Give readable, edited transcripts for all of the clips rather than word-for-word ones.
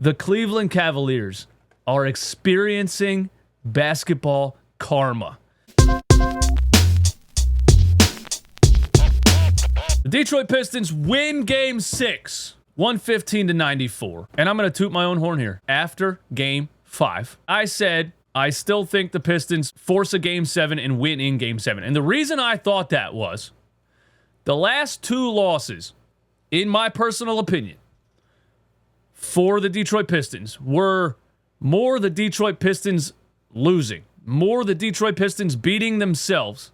The Cleveland Cavaliers are experiencing basketball karma. The Detroit Pistons win Game 6, 115-94. And I'm going to toot my own horn here. After Game 5, I said I still think the Pistons force a Game 7 and win in Game 7. And the reason I thought that was the last two losses, in my personal opinion, for the Detroit Pistons were more the Detroit Pistons losing, more the Detroit Pistons beating themselves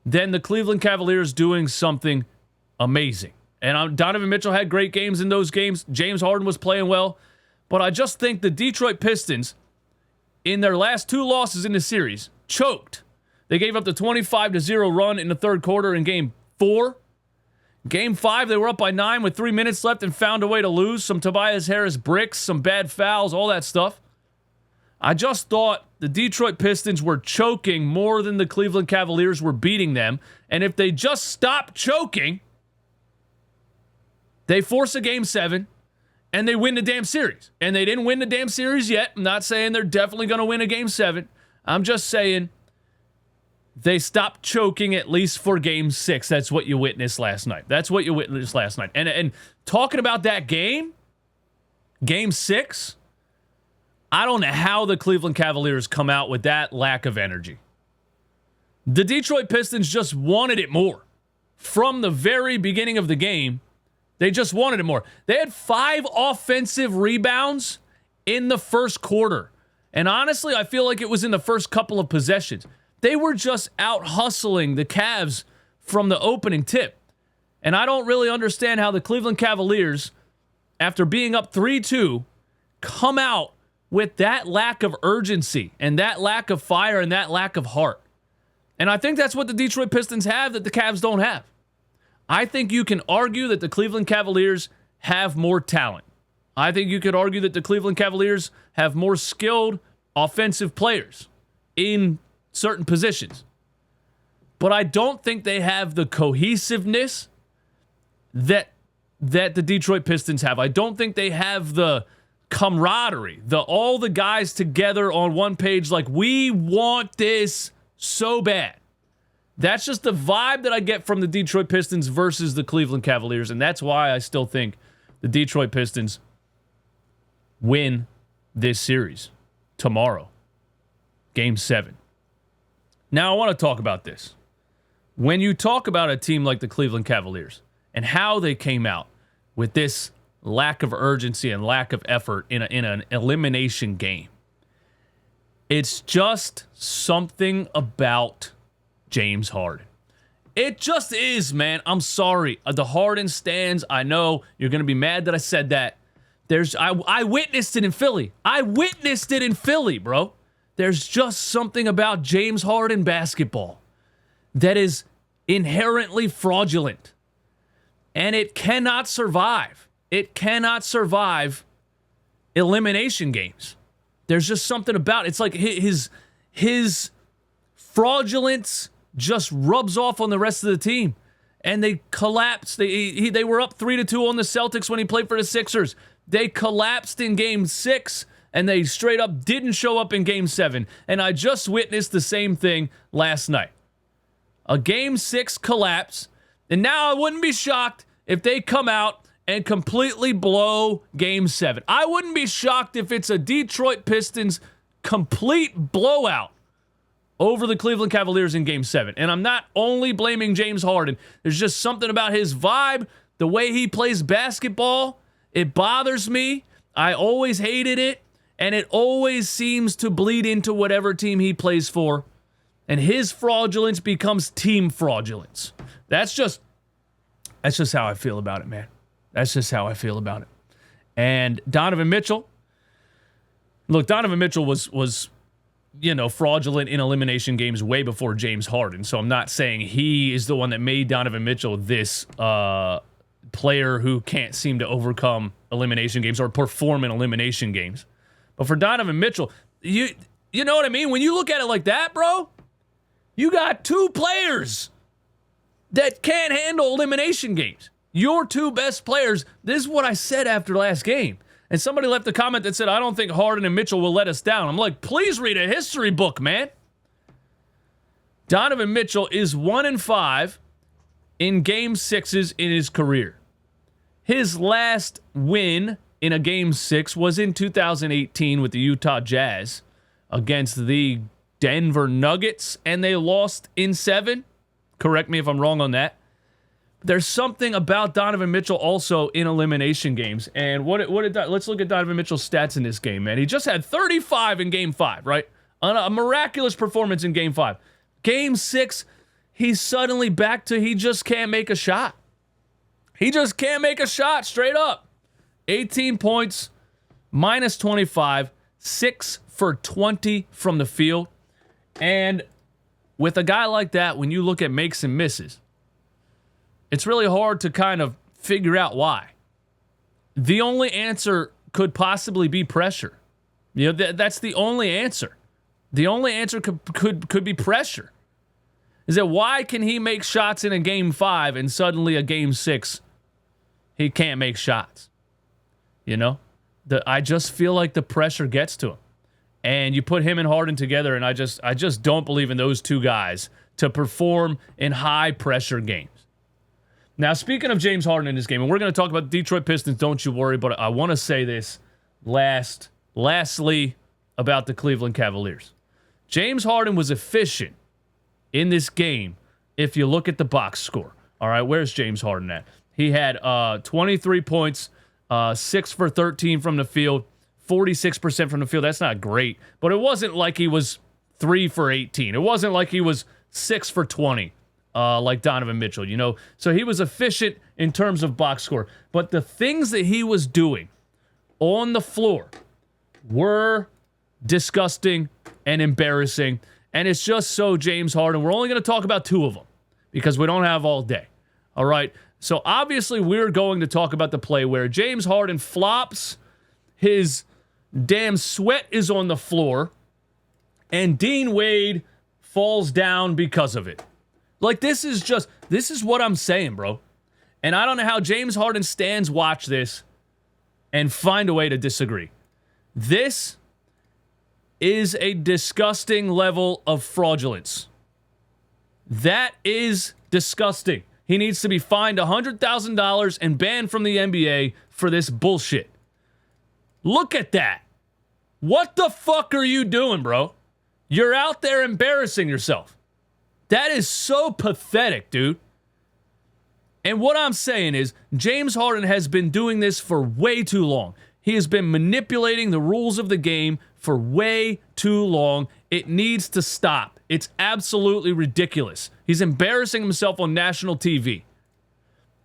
than the Cleveland Cavaliers doing something amazing. And Donovan Mitchell had great games in those games. James Harden was playing well. But I just think the Detroit Pistons, in their last two losses in the series, choked. They gave up the 25-0 run in the third quarter in Game 4. Game 5, they were up by 9 with 3 minutes left and found a way to lose. Some Tobias Harris bricks, some bad fouls, all that stuff. I just thought the Detroit Pistons were choking more than the Cleveland Cavaliers were beating them. And if they just stop choking, they force a Game 7 and they win the damn series. And they didn't win the damn series yet. I'm not saying they're definitely going to win a Game 7. I'm just saying they stopped choking at least for Game 6. That's what you witnessed last night. And talking about that game, Game 6, I don't know how the Cleveland Cavaliers come out with that lack of energy. The Detroit Pistons just wanted it more. From the very beginning of the game, they just wanted it more. They had 5 offensive rebounds in the first quarter. And honestly, I feel like it was in the first couple of possessions. They were just out hustling the Cavs from the opening tip. And I don't really understand how the Cleveland Cavaliers, after being up 3-2, come out with that lack of urgency and that lack of fire and that lack of heart. And I think that's what the Detroit Pistons have that the Cavs don't have. I think you can argue that the Cleveland Cavaliers have more talent. I think you could argue that the Cleveland Cavaliers have more skilled offensive players in certain positions. But I don't think they have the cohesiveness that the Detroit Pistons have. I don't think they have the camaraderie, all the guys together on one page like, we want this so bad. That's just the vibe that I get from the Detroit Pistons versus the Cleveland Cavaliers, and that's why I still think the Detroit Pistons win this series tomorrow, Game 7. Now, I want to talk about this. When you talk about a team like the Cleveland Cavaliers and how they came out with this lack of urgency and lack of effort in an elimination game, it's just something about James Harden. It just is, man. I'm sorry. The Harden stands. I know you're going to be mad that I said that. I witnessed it in Philly. Bro. There's just something about James Harden basketball that is inherently fraudulent. And it cannot survive. It cannot survive elimination games. There's just something about it. It's like his fraudulence just rubs off on the rest of the team. And they collapsed. They were up 3-2 on the Celtics when he played for the Sixers. They collapsed in Game 6. And they straight up didn't show up in Game 7. And I just witnessed the same thing last night. A Game 6 collapse. And now I wouldn't be shocked if they come out and completely blow Game 7. I wouldn't be shocked if it's a Detroit Pistons complete blowout over the Cleveland Cavaliers in Game 7. And I'm not only blaming James Harden. There's just something about his vibe, the way he plays basketball. It bothers me. I always hated it. And it always seems to bleed into whatever team he plays for. And his fraudulence becomes team fraudulence. That's just how I feel about it, man. That's just how I feel about it. And Donovan Mitchell. Look, Donovan Mitchell was fraudulent in elimination games way before James Harden. So I'm not saying he is the one that made Donovan Mitchell this player who can't seem to overcome elimination games or perform in elimination games. But for Donovan Mitchell, you know what I mean? When you look at it like that, bro, you got 2 players that can't handle elimination games. Your 2 best players, this is what I said after last game. And somebody left a comment that said, I don't think Harden and Mitchell will let us down. I'm like, please read a history book, man. Donovan Mitchell is 1-5 in Game 6s in his career. His last win in a Game 6 was in 2018 with the Utah Jazz against the Denver Nuggets, and they lost in 7. Correct me if I'm wrong on that. There's something about Donovan Mitchell also in elimination games. And let's look at Donovan Mitchell's stats in this game, man. He just had 35 in Game 5, right? A miraculous performance in Game 5. Game 6, he's suddenly back to he just can't make a shot. He just can't make a shot, straight up. 18 points, minus 25, 6 for 20 from the field. And with a guy like that, when you look at makes and misses, it's really hard to kind of figure out why. The only answer could possibly be pressure. You know, that's the only answer. The only answer could be pressure. Is that why can he make shots in a Game 5 and suddenly a Game 6 he can't make shots? You know? I just feel like the pressure gets to him. And you put him and Harden together, and I just don't believe in those two guys to perform in high-pressure games. Now, speaking of James Harden in this game, and we're going to talk about the Detroit Pistons, don't you worry, but I want to say this lastly about the Cleveland Cavaliers. James Harden was efficient in this game if you look at the box score. All right, where's James Harden at? He had 23 points, 6 for 13 from the field, 46% from the field. That's not great, but it wasn't like he was 3 for 18. It wasn't like he was 6 for 20. Like Donovan Mitchell, you know. So he was efficient in terms of box score. But the things that he was doing on the floor were disgusting and embarrassing. And it's just so James Harden. We're only going to talk about 2 of them because we don't have all day. All right. So obviously we're going to talk about the play where James Harden flops, his damn sweat is on the floor, and Dean Wade falls down because of it. Like, this is what I'm saying, bro. And I don't know how James Harden stands watch this and find a way to disagree. This is a disgusting level of fraudulence. That is disgusting. He needs to be fined $100,000 and banned from the NBA for this bullshit. Look at that. What the fuck are you doing, bro? You're out there embarrassing yourself. That is so pathetic, dude. And what I'm saying is, James Harden has been doing this for way too long. He has been manipulating the rules of the game for way too long. It needs to stop. It's absolutely ridiculous. He's embarrassing himself on national TV.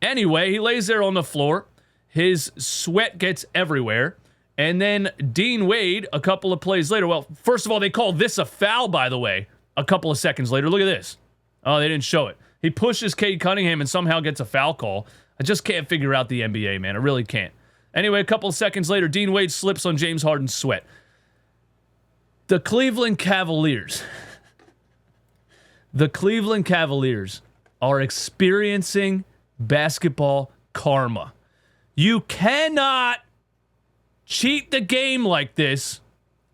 Anyway, he lays there on the floor. His sweat gets everywhere. And then Dean Wade, a couple of plays later, well, first of all, they called this a foul, by the way. A couple of seconds later, look at this. Oh, they didn't show it. He pushes Cade Cunningham and somehow gets a foul call. I just can't figure out the NBA, man. I really can't. Anyway, a couple of seconds later, Dean Wade slips on James Harden's sweat. The Cleveland Cavaliers are experiencing basketball karma. You cannot cheat the game like this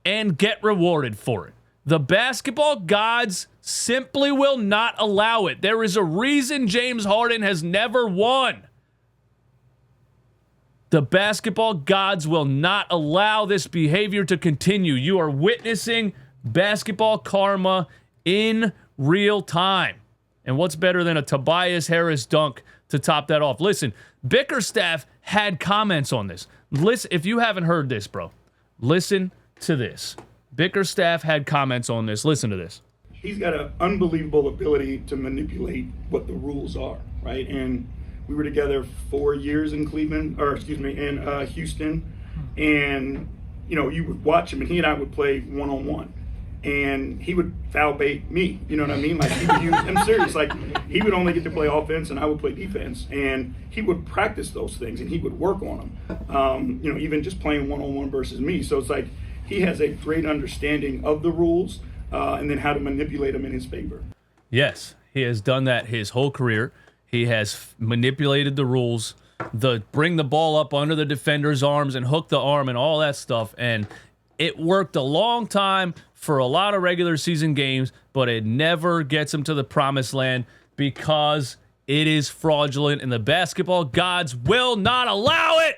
and get rewarded for it. The basketball gods simply will not allow it. There is a reason James Harden has never won. The basketball gods will not allow this behavior to continue. You are witnessing basketball karma in real time. And what's better than a Tobias Harris dunk to top that off? Listen, Bickerstaff had comments on this. Listen, if you haven't heard this, bro, listen to this. Bickerstaff had comments on this. Listen to this. He's got an unbelievable ability to manipulate what the rules are, right? And we were together 4 years in in Houston. And, you know, you would watch him and he and I would play one-on-one. And he would foul bait me, you know what I mean? Like, he would use, I'm serious, like, he would only get to play offense and I would play defense. And he would practice those things and he would work on them, you know, even just playing one-on-one versus me. So it's like, he has a great understanding of the rules and then how to manipulate them in his favor. Yes, he has done that his whole career. He has manipulated the rules bring the ball up under the defender's arms and hook the arm and all that stuff. And it worked a long time for a lot of regular season games, but it never gets them to the promised land because it is fraudulent and the basketball gods will not allow it.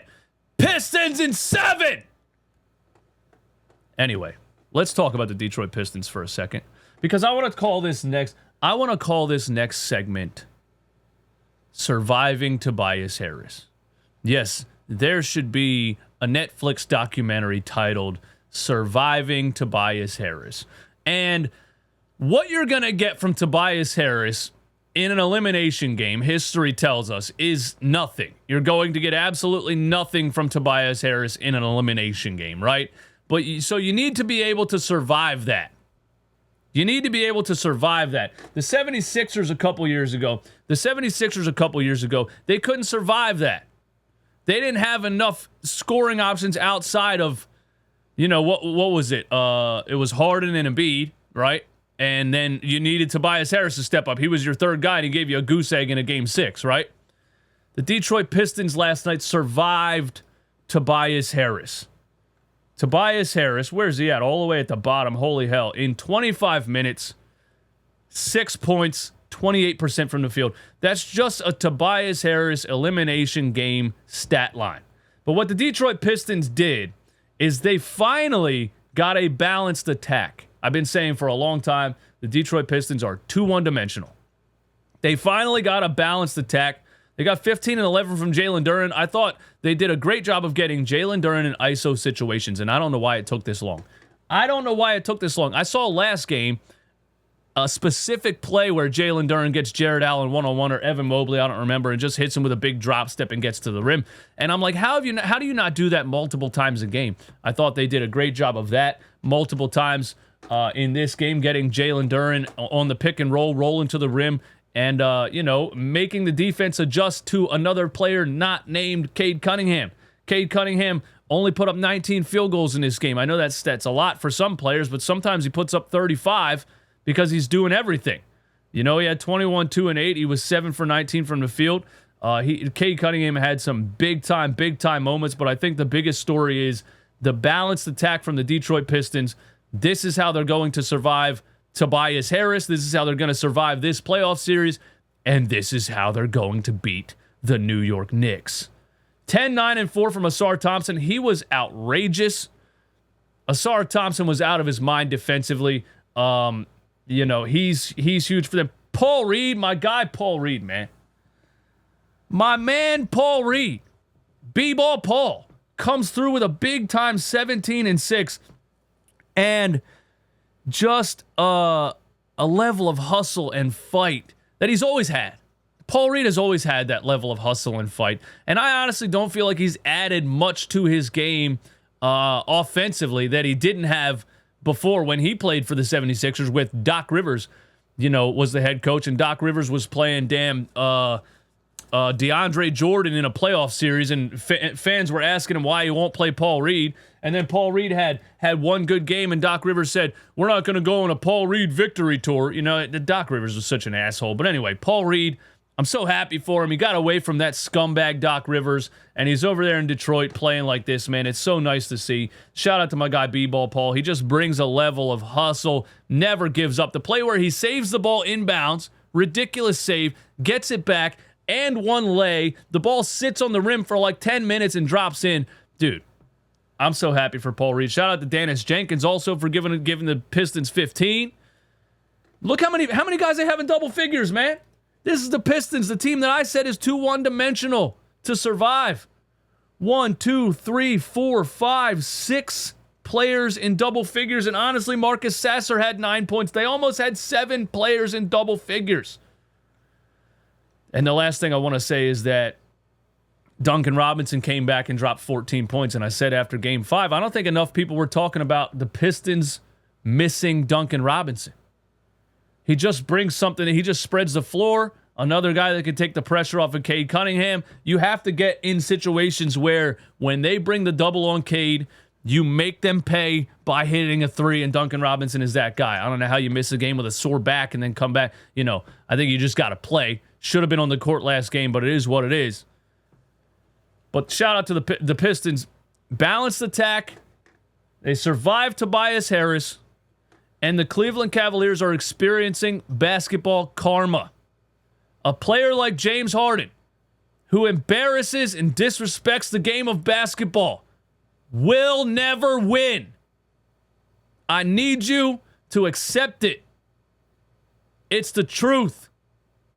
Pistons in 7. Anyway, let's talk about the Detroit Pistons for a second because I want to call this next segment Surviving Tobias Harris. Yes, there should be a Netflix documentary titled Surviving Tobias Harris. And what you're going to get from Tobias Harris in an elimination game, history tells us, is nothing. You're going to get absolutely nothing from Tobias Harris in an elimination game, right? So you need to be able to survive that. You need to be able to survive that. The 76ers a couple years ago, they couldn't survive that. They didn't have enough scoring options outside of, what was it? It was Harden and Embiid, right? And then you needed Tobias Harris to step up. He was your third guy, and he gave you a goose egg in a game 6, right? The Detroit Pistons last night survived Tobias Harris. Tobias Harris, where's he at? All the way at the bottom. Holy hell. In 25 minutes, 6 points, 28% from the field. That's just a Tobias Harris elimination game stat line. But what the Detroit Pistons did is they finally got a balanced attack. I've been saying for a long time, the Detroit Pistons are too one-dimensional. They finally got a balanced attack. They got 15 and 11 from Jalen Duren. I thought they did a great job of getting Jalen Duren in ISO situations, and I don't know why it took this long. I saw last game a specific play where Jalen Duren gets Jared Allen one-on-one or Evan Mobley, I don't remember, and just hits him with a big drop step and gets to the rim. And I'm like, how do you not do that multiple times a game? I thought they did a great job of that multiple times in this game, getting Jalen Duren on the pick and roll, rolling to the rim, and, making the defense adjust to another player not named Cade Cunningham. Cade Cunningham only put up 19 field goals in this game. I know that's a lot for some players, but sometimes he puts up 35 because he's doing everything. He had 21, 2, and 8. He was 7 for 19 from the field. Cade Cunningham had some big-time moments, but I think the biggest story is the balanced attack from the Detroit Pistons. This is how they're going to survive Tobias Harris. This is how they're going to survive this playoff series. And this is how they're going to beat the New York Knicks. 10, 9, and 4 from Ausar Thompson. He was outrageous. Ausar Thompson was out of his mind defensively. He's huge for them. Paul Reed, my guy Paul Reed, man. My man Paul Reed. B-ball Paul comes through with a big-time 17 and 6. And just a level of hustle and fight that he's always had. Paul Reed has always had that level of hustle and fight. And I honestly don't feel like he's added much to his game offensively that he didn't have before when he played for the 76ers with Doc Rivers, was the head coach. And Doc Rivers was playing DeAndre Jordan in a playoff series, and fans were asking him why he won't play Paul Reed. And then Paul Reed had one good game, and Doc Rivers said, we're not going to go on a Paul Reed victory tour. Doc Rivers was such an asshole. But anyway, Paul Reed, I'm so happy for him. He got away from that scumbag Doc Rivers, and he's over there in Detroit playing like this, man. It's so nice to see. Shout out to my guy B-Ball Paul. He just brings a level of hustle, never gives up. The play where he saves the ball inbounds, ridiculous save, gets it back, and one lay. The ball sits on the rim for like 10 minutes and drops in. Dude, I'm so happy for Paul Reed. Shout out to Dennis Jenkins also for giving the Pistons 15. Look how many guys they have in double figures, man. This is the Pistons, the team that I said is too one-dimensional to survive. 1, 2, 3, 4, 5, 6 players in double figures. And honestly, Marcus Sasser had 9 points. They almost had 7 players in double figures. And the last thing I want to say is that Duncan Robinson came back and dropped 14 points. And I said after Game 5, I don't think enough people were talking about the Pistons missing Duncan Robinson. He just brings something. He just spreads the floor. Another guy that can take the pressure off of Cade Cunningham. You have to get in situations where when they bring the double on Cade, you make them pay by hitting a 3, and Duncan Robinson is that guy. I don't know how you miss a game with a sore back and then come back. I think you just got to play. Should have been on the court last game, but it is what it is. But shout out to the Pistons. Balanced attack. They survived Tobias Harris. And the Cleveland Cavaliers are experiencing basketball karma. A player like James Harden, who embarrasses and disrespects the game of basketball, will never win. I need you to accept it. It's the truth.